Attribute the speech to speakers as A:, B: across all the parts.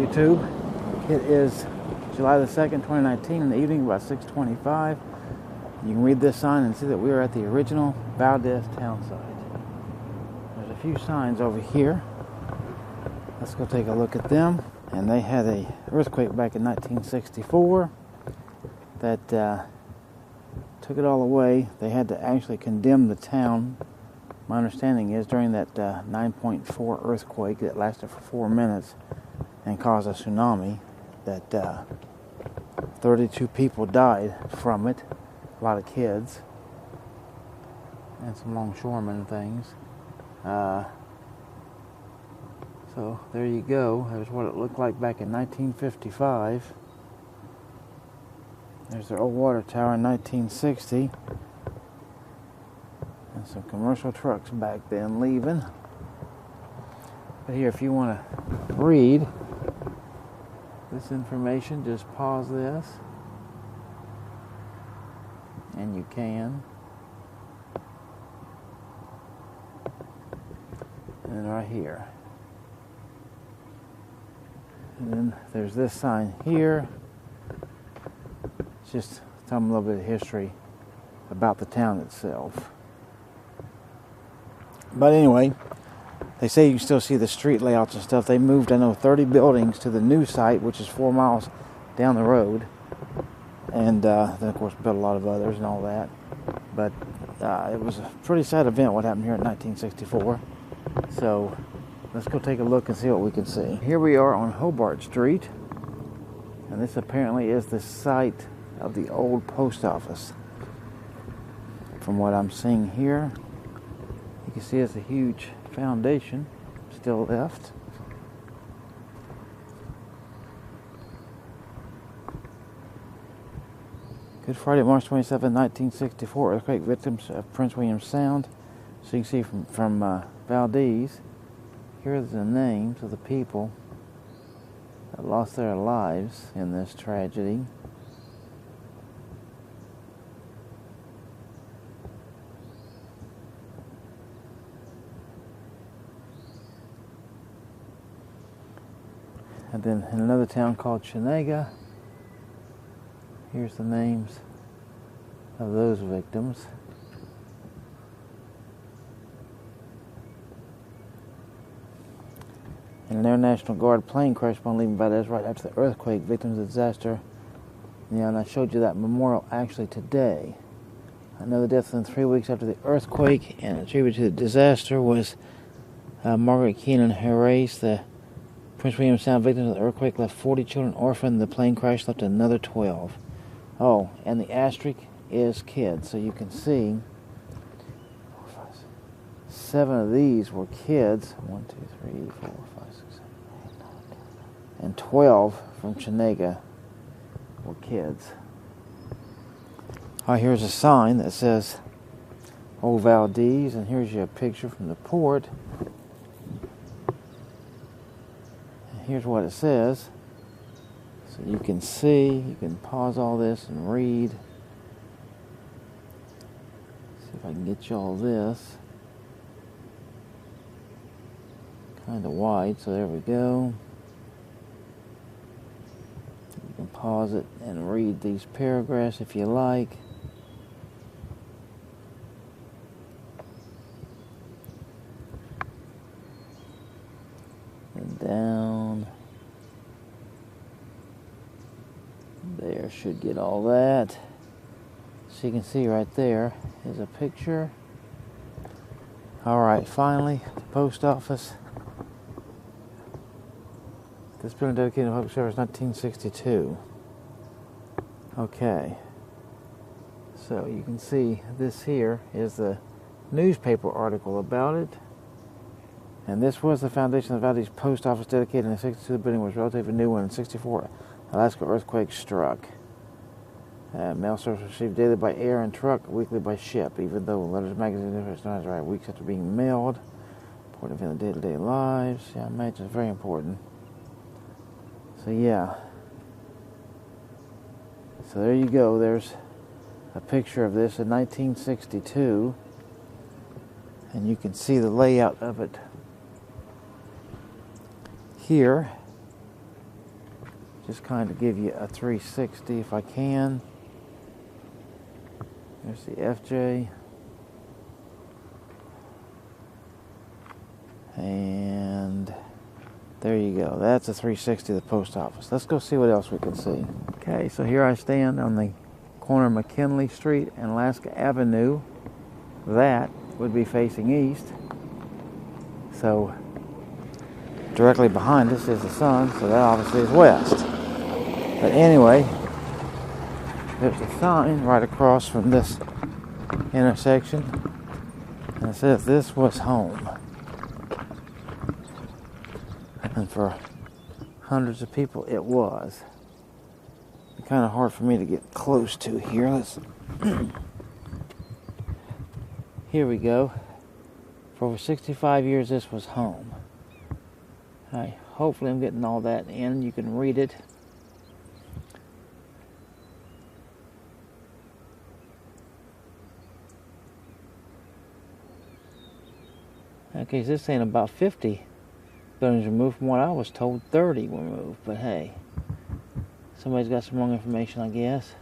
A: YouTube. It is July the 2nd, 2019 in the evening, about 6:25. You can read this sign and see that we are at the original Valdez town site. There's a few signs over here. Let's go take a look at them. And they had an earthquake back in 1964 that took it all away. They had to actually condemn the town. My understanding is during that 9.4 earthquake that lasted for 4 minutes and caused a tsunami, that 32 people died from it, a lot of kids, and some longshoremen and things. So there you go. There's what it looked like back in 1955. There's their old water tower in 1960. And some commercial trucks back then leaving. But here, if you want to read this information, just pause this. And you can. And then right here. And then there's this sign here. It's just telling them a little bit of history about the town itself. But anyway, they say you can still see the street layouts and stuff. They moved, I know, 30 buildings to the new site, which is 4 miles down the road. And then, of course, built a lot of others and all that. But it was a pretty sad event what happened here in 1964. So let's go take a look and see what we can see. Here we are on Hobart Street. And this apparently is the site of the old post office. From what I'm seeing here, you can see it's a huge foundation still left. Good Friday, March 27, 1964. Earthquake victims of Prince William Sound. So you can see from Valdez, here are the names of the people that lost their lives in this tragedy. And then in another town called Chenega, here's the names of those victims. And an Air National Guard plane crashed upon leaving Valdez right after the earthquake. Victims of the disaster. Yeah, and I showed you that memorial actually today. Another death within 3 weeks after the earthquake and attributed to the disaster was Margaret Keenan Harris, the Prince William Sound victims of the earthquake, left 40 children orphaned. The plane crash left another 12. Oh, and the asterisk is kids. So you can see 7 of these were kids. 1, 2, 3, 4, 5, 6, 7, 8, 9, 10. And 12 from Chenega were kids. Here's a sign that says Old Valdez, and here's your picture from the port. Here's what it says. So you can see, you can pause all this and read. See if I can get you all this. Kind of wide, so there we go. You can pause it and read these paragraphs if you like. And down there should get all that. So you can see right there is a picture. Alright, finally, the post office. This building dedicated to public service 1962. Okay. So you can see this here is the newspaper article about it. And this was the foundation of the Valdez Post Office, dedicated in 1962. The building was relatively new when in 1964 Alaska earthquake struck. Mail service received daily by air and truck, weekly by ship, even though letters, magazines, and not right weeks after being mailed. Important in the day-to-day lives. Yeah, I imagine it's very important. So yeah. So there you go. There's a picture of this in 1962. And you can see the layout of it here. just kind of give you a 360 if I can. There's the FJ. And there you go. That's a 360 of the post office. Let's go see what else we can see. Okay, so here I stand on the corner of McKinley Street and Alaska Avenue. That would be facing east. So directly behind us is the sun, so that obviously is west. But anyway, there's a sign right across from this intersection, and it says this was home. And for hundreds of people, it was. It's kind of hard for me to get close to here. Let's here we go. For over 65 years, this was home. Hopefully I'm getting all that in. You can read it. Okay, so this saying about 50 buildings removed. From what I was told, 30 were moved. But hey, somebody's got some wrong information, I guess.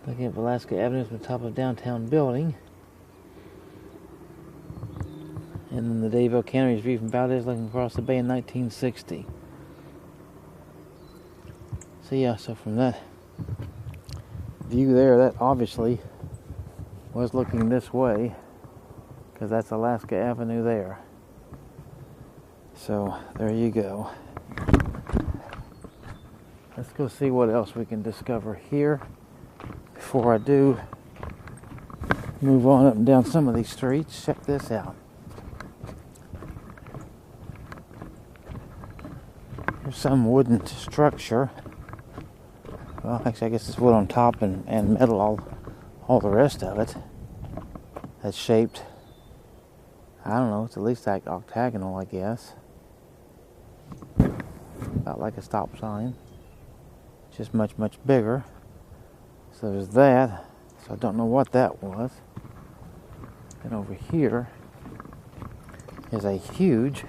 A: Looking at Alaska Avenue from the top of downtown building. And then the Davie Cannery's view from Valdez looking across the bay in 1960. So yeah, so from that view there, that obviously was looking this way, because that's Alaska Avenue there. So there you go. Let's go see what else we can discover here before I do move on up and down some of these streets. Check this out. Here's some wooden structure. Well, actually, I guess it's wood on top and metal all the rest of it. That's shaped, I don't know, it's at least like octagonal, I guess. About like a stop sign. Just much, much bigger. So there's that. So I don't know what that was. And over here is a huge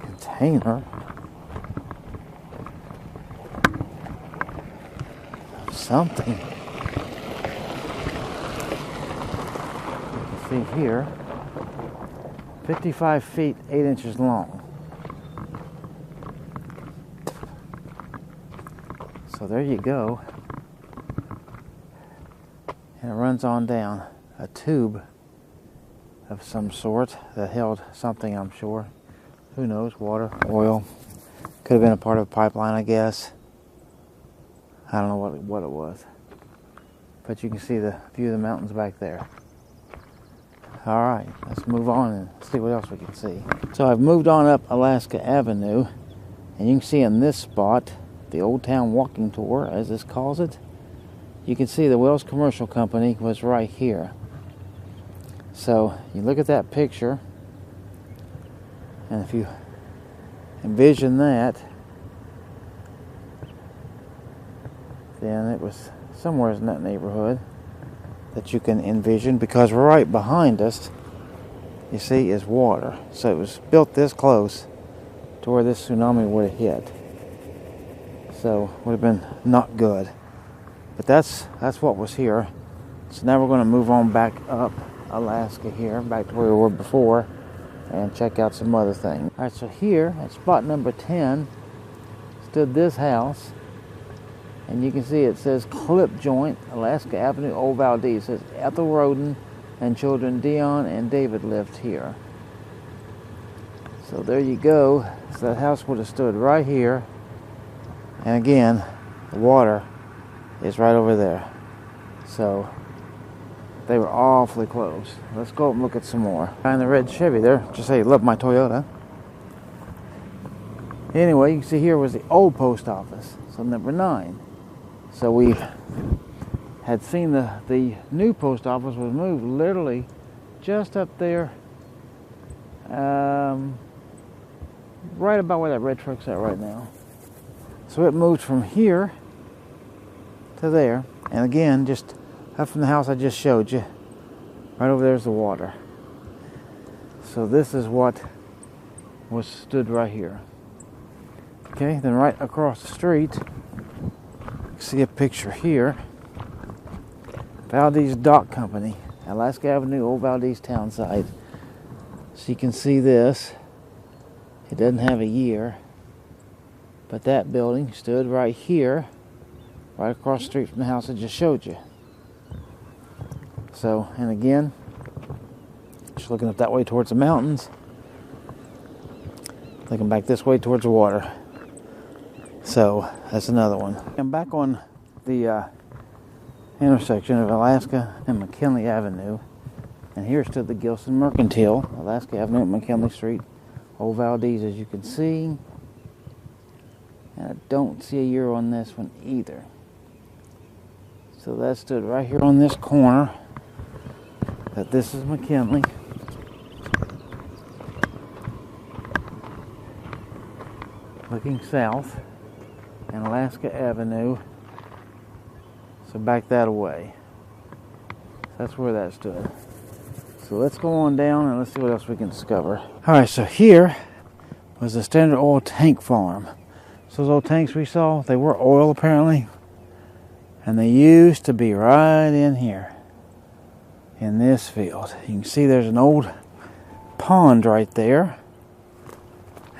A: container of something. You can see here, 55 feet, 8 inches long. So there you go. And it runs on down a tube of some sort that held something, I'm sure. Who knows? Water, oil. Could have been a part of a pipeline, I guess. I don't know what it was. But you can see the view of the mountains back there. Alright, let's move on and see what else we can see. So I've moved on up Alaska Avenue, and you can see in this spot, the Old Town Walking Tour, as this calls it, you can see the Wells Commercial Company was right here. So you look at that picture, and if you envision that, then it was somewhere in that neighborhood that you can envision, because right behind us, you see, is water. So it was built this close to where this tsunami would have hit. So would have been not good. But that's what was here. So now we're going to move on back up Alaska here, back to where we were before, and check out some other things. Alright, so here at spot number 10 stood this house, and you can see it says Clip Joint, Alaska Avenue, Old Valdez. It says Ethel Roden and children Dion and David lived here. So there you go. So that house would have stood right here, and again, the water is right over there. So they were awfully close. Let's go up and look at some more. Behind the red Chevy there, just say, love my Toyota. Anyway, you can see here was the old post office, so number 9. So we had seen the new post office was moved literally just up there, right about where that red truck's at right now. So it moved from here to there. And again, just up from the house I just showed you, right over there's the water. So this is what was stood right here. Okay, then right across the street, you see a picture here. Valdez Dock Company, Alaska Avenue, Old Valdez Townsite. So you can see this. It doesn't have a year, but that building stood right here, right across the street from the house I just showed you. So, and again, just looking up that way towards the mountains, looking back this way towards the water. So, that's another one. I'm back on the intersection of Alaska and McKinley Avenue, and here stood the Gilson Mercantile, Alaska Avenue and McKinley Street, Old Valdez, as you can see. And I don't see a year on this one either. So that stood right here on this corner. That this is McKinley. Looking south. And Alaska Avenue. So back that away. That's where that stood. So let's go on down and let's see what else we can discover. Alright, so here was the Standard Oil tank farm. So those old tanks we saw, they were oil apparently. And they used to be right in here. In this field. You can see there's an old pond right there.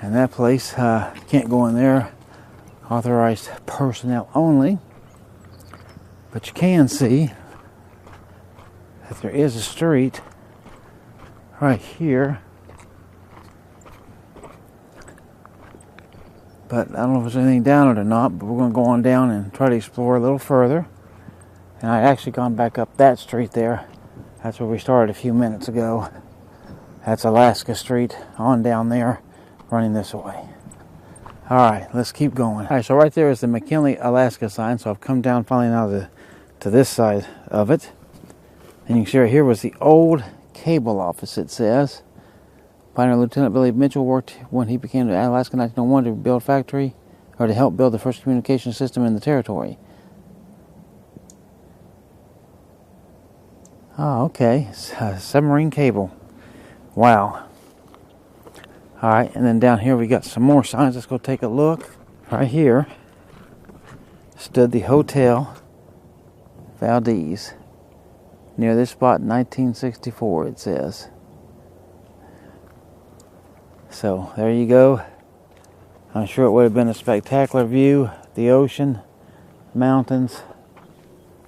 A: And that place, can't go in there. Authorized personnel only. But you can see that there is a street right here. But I don't know if there's anything down it or not, but we're going to go on down and try to explore a little further. And I actually gone back up that street there. That's where we started a few minutes ago. That's Alaska Street on down there, running this way. Alright, let's keep going. Alright, so right there is the McKinley, Alaska sign. So I've come down finally now to this side of it. And you can see right here was the old cable office, it says. Pioneer Lieutenant Billy Mitchell worked when he became to Alaska in 1901 to build factory, or to help build the first communication system in the territory. Oh, okay. Submarine cable. Wow. Alright, and then down here we got some more signs. Let's go take a look. Right here stood the Hotel Valdez. Near this spot in 1964, it says. So, there you go. I'm sure it would have been a spectacular view. The ocean, mountains.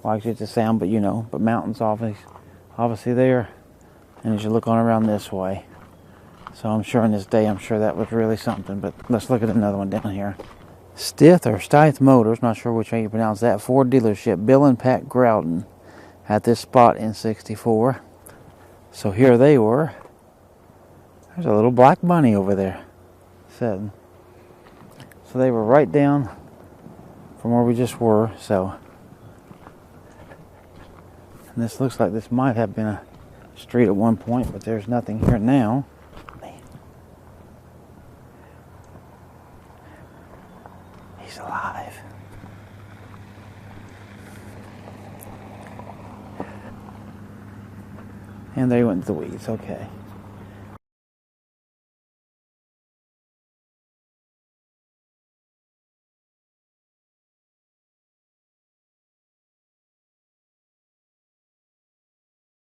A: Well, actually it's the sound, but you know. But mountains obviously there. And as you look on around this way. So I'm sure in this day, I'm sure that was really something. But let's look at another one down here. Stith Motors, not sure which way you pronounce that, Ford dealership, Bill and Pat Groudon, at this spot in 64. So here they were. There's a little black bunny over there sitting. So they were right down from where we just were. So, and this looks like this might have been a street at one point, but there's nothing here now. He's alive. And they went to the weeds, okay.